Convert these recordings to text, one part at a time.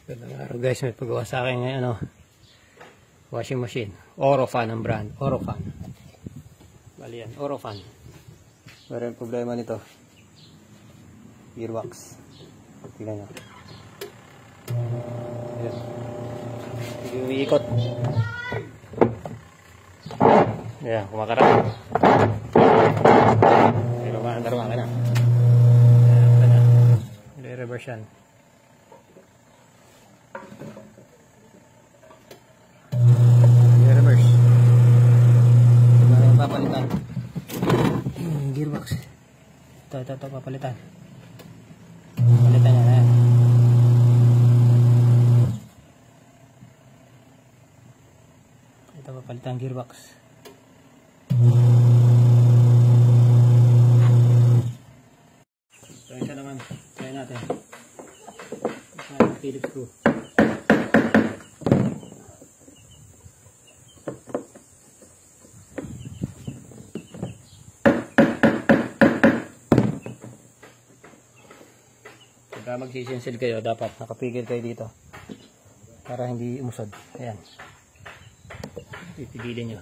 Gandang araw guys, may pagawa sa akin ngayon washing machine. Orofan ang brand, Orofan. Bali yan, Orofan. Pero yung problema nito, gearbox. Tingnan nyo. Ayan. Hindi umiikot. Ayan, kumakarap. Pero maandar makina. Ayan, ito na. I-reverse yan. Papalitan gearbox. Ito papalitan. Papalitan yan. Ayan. Ito papalitan gearbox. Ito isa naman. Try natin. Ito Phillips screw. Pagka magsisinsil kayo, dapat nakapigil kayo dito para hindi umusad. Ayan. Pipigilin nyo.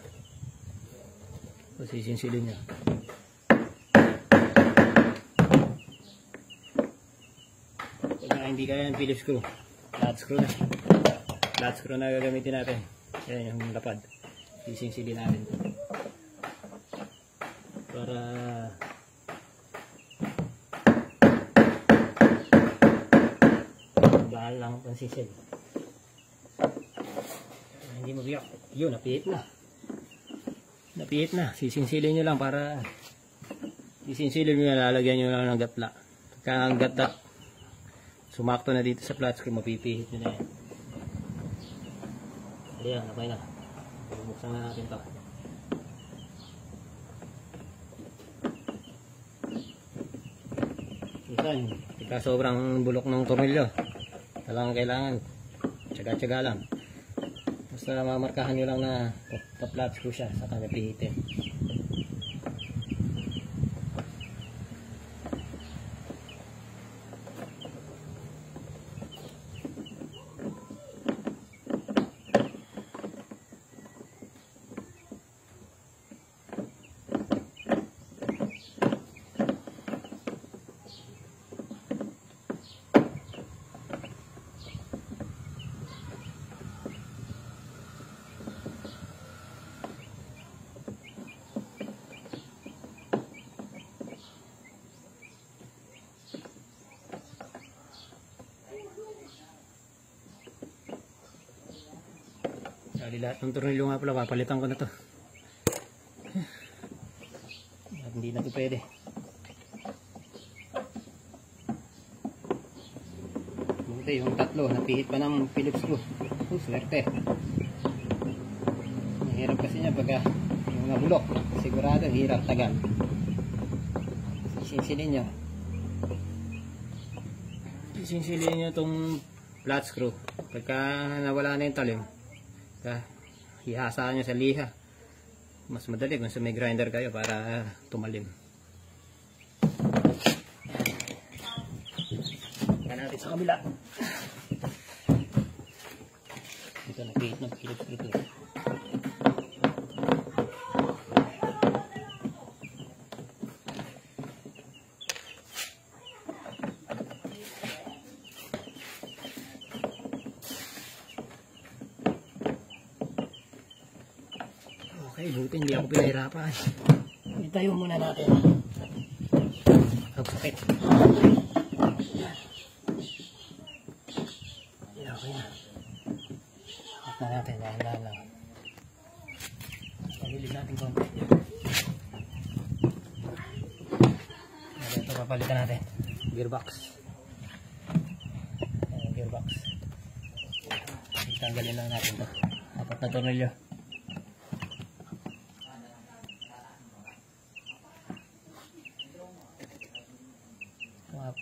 Sisinsilin nyo. Pagka hindi kaya ng Phillips screw, flat screw na. Flat screw na gagamitin natin. Ayan yung lapad. Sisinsilin natin. Para bahal lang ang sisil. Hindi mabiyak. Yun, napihit na. Napihit na. Sisinsilin nyo lang para sisinsilin nyo na, lalagyan nyo lang ng gatla. Pagka ang gatla sumakto na dito sa flat screw, mapipihit nyo na yan. Ayan, okay na. Bubuksan na natin to. Minsan, pagka sobrang bulok ng tornilyo, kailangan tsaga-tsaga lang. Basta mamarkahan nyo lang na pa-flat screw siya, saka napihitin. Dali lahat ng tornilyo nga pala, papalitan ko na to. At hindi na to pwede. Buti yung tatlo, napihit pa ng Phillips screw. Swerte. Mahirap kasi niya pagka yung nabulok. Sigurado, hirap tagal. Sisinsilin nyo. Sisinsilin nyo itong flat screw. Pagka nawala na yung talim, ihasaan nyo sa liha. Mas madali kung sa may grinder kayo para tumalim. Yan natin sa kabila. Ito nag-create ng Phillips screw. Okay, buti hindi ako pinahirapan. Itayo muna natin. Ang sakit. Yan, okay na. At na natin, dahan-dahan lang. Pagilid natin konti. Ito, papalitan natin. Gearbox. Gearbox. Tanggalin lang natin ito. Apat na tornilyo.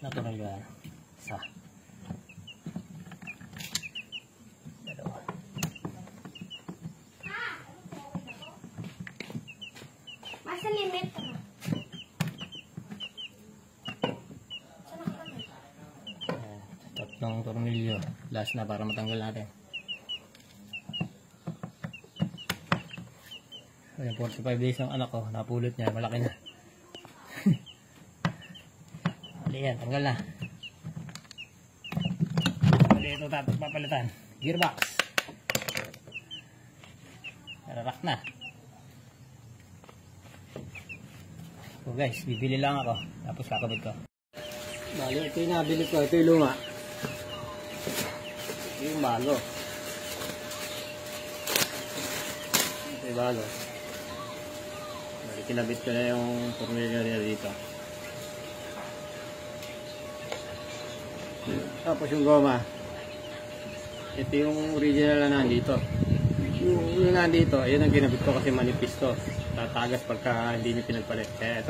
Natural yan. Isa. Dalawa. Masa limit? Tatlong isang tornilyo. Last na para matanggal natin. Ayan, 45 days ng anak ko. Napulot niya. Malaki na. Mali yan. Tanggal na. Mali ito papalitan. Gearbox. Nararak na. So guys, bibili lang ako. Tapos kakabit ko. Bali, ito yung nabili ko. Ito yung luma. Ito yung bago. Ito yung bago. Bali, kinabit ko na yung tornilyo nila dito. Tapos yung goma. Ito yung original na nandito. Yung nandito, ayun ang ginabit ko kasi manipis to. Tatagas pagka hindi nyo pinagpalit. Kaya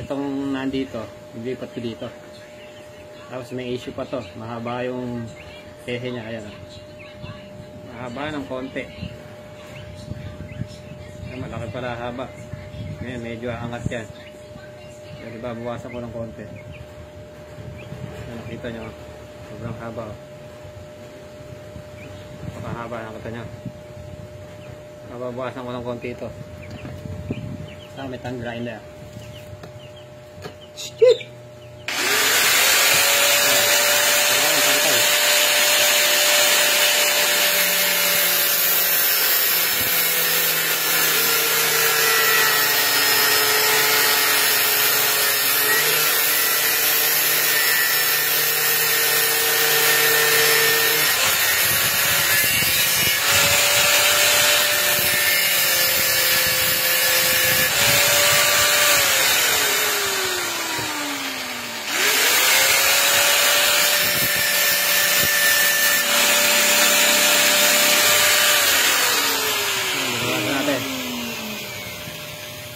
itong nandito, lipat ko dito. Tapos may issue pa to. Mahaba yung pehe niya. Ayan. Mahaba ng konti. Malaki pala haba. Ngayon medyo aangat yan. Kaya diba buwasan ko ng konti. Nakita nyo. Sobrang haba. Napakahaba. Nakita nyo. Mababawasan ko ng konti ito. Sa may tongue grinder. Shit!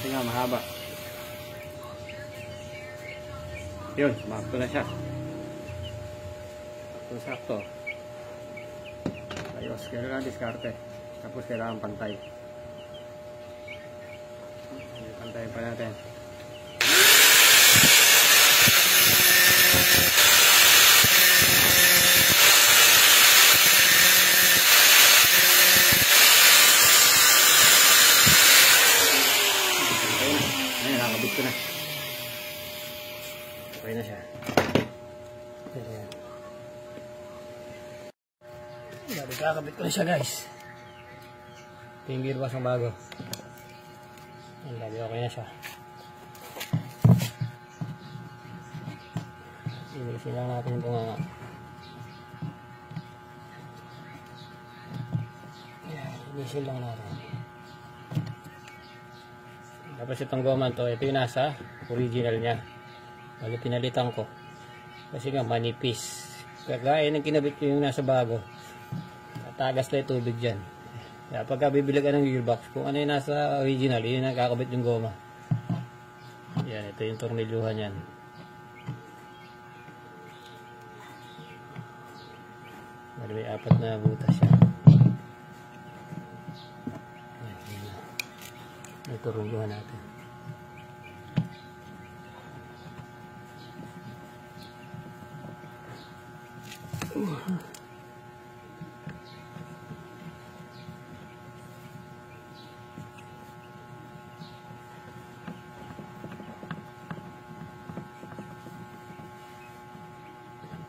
Tingnan, mahaba. Yun, makto na siya. Sakto. Ayos, kailangan diskarte. Tapos kailangan pantay. Pantayin pa natin. Nakakabit ko na. Okay na siya. Ayan. Nakakabit ko na siya guys. Ito yung gearbox ng bago. Ayan, okay na siya. Ilisin lang natin yung bunganga. Ayan, ilisin lang natin. Tapos itong goma to, ito yung nasa original niya. Bali pinalitan ko. Kasi nga manipis. Kagaya ng kinabit ko yung nasa bago. Tagas lang yung tubig dyan. Kaya pagka bibili ka ng gearbox, kung ano yung nasa original, yun ang kakabit yung goma. Yan, ito yung tornilyuhan yan. Bali may 4 na butas yan. Ito rungguhan natin.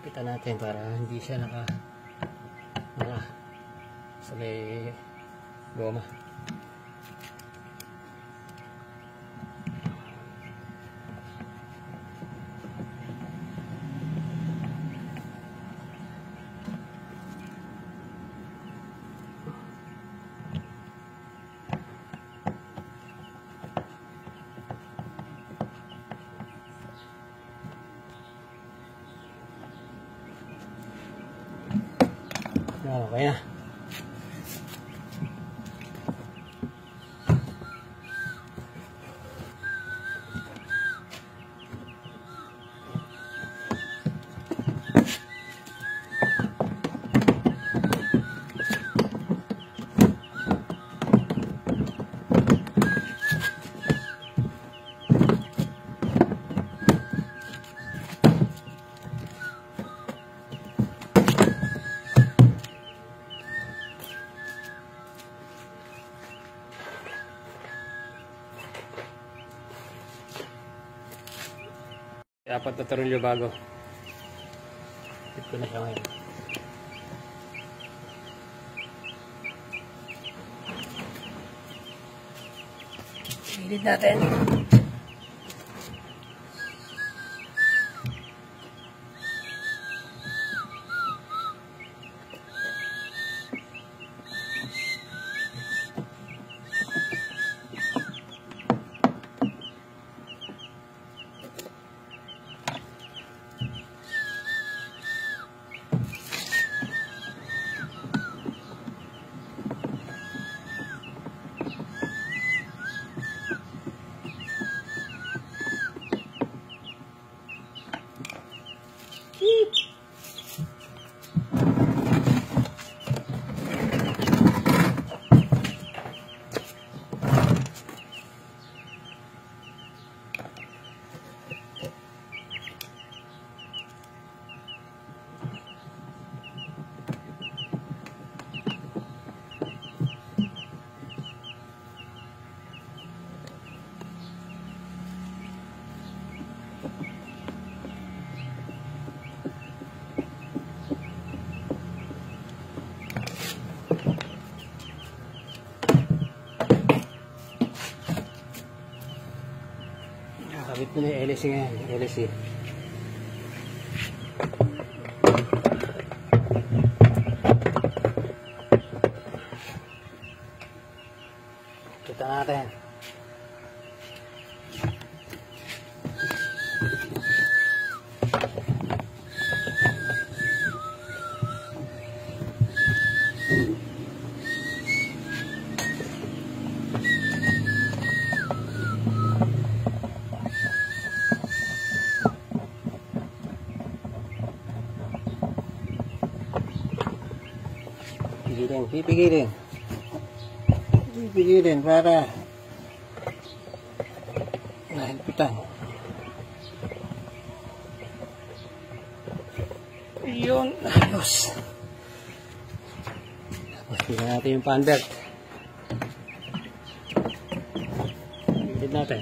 Kita natin para hindi siya naka sa may goma. Okay na. Dapat na tornilyo bago. Hit ko na siya ngayon. Hilit natin. Nakakabit mo na yung LSC ngayon. LSC. Kita natin. Pipigilin para nahigpitan. Yun, ayos. Tapos pila natin yung fan belt. Pigilin natin.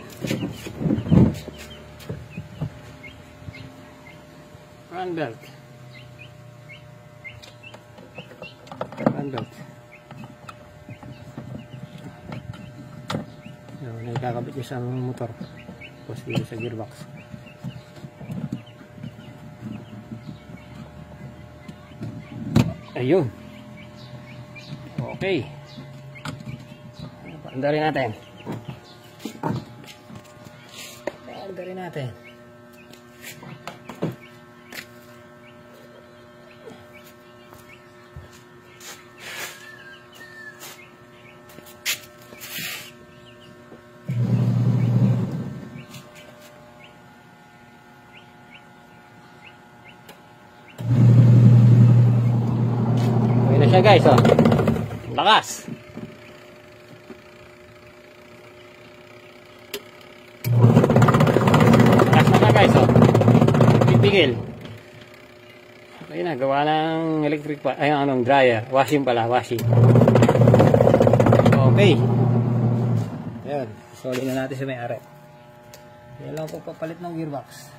Fan belt. Fan belt. Nakakabit niya sa motor tapos dito sa gearbox. Ayun, okay, paandarin natin. Siya guys, oh. Lakas. Lakas na guys, oh. Pipigil. Ayun na, gawa ng electric pa. Ayun, anong dryer. Washing pala, washing. Okay. Ayun, solid na natin sa may-ari. Yan lang po papalit ng gearbox.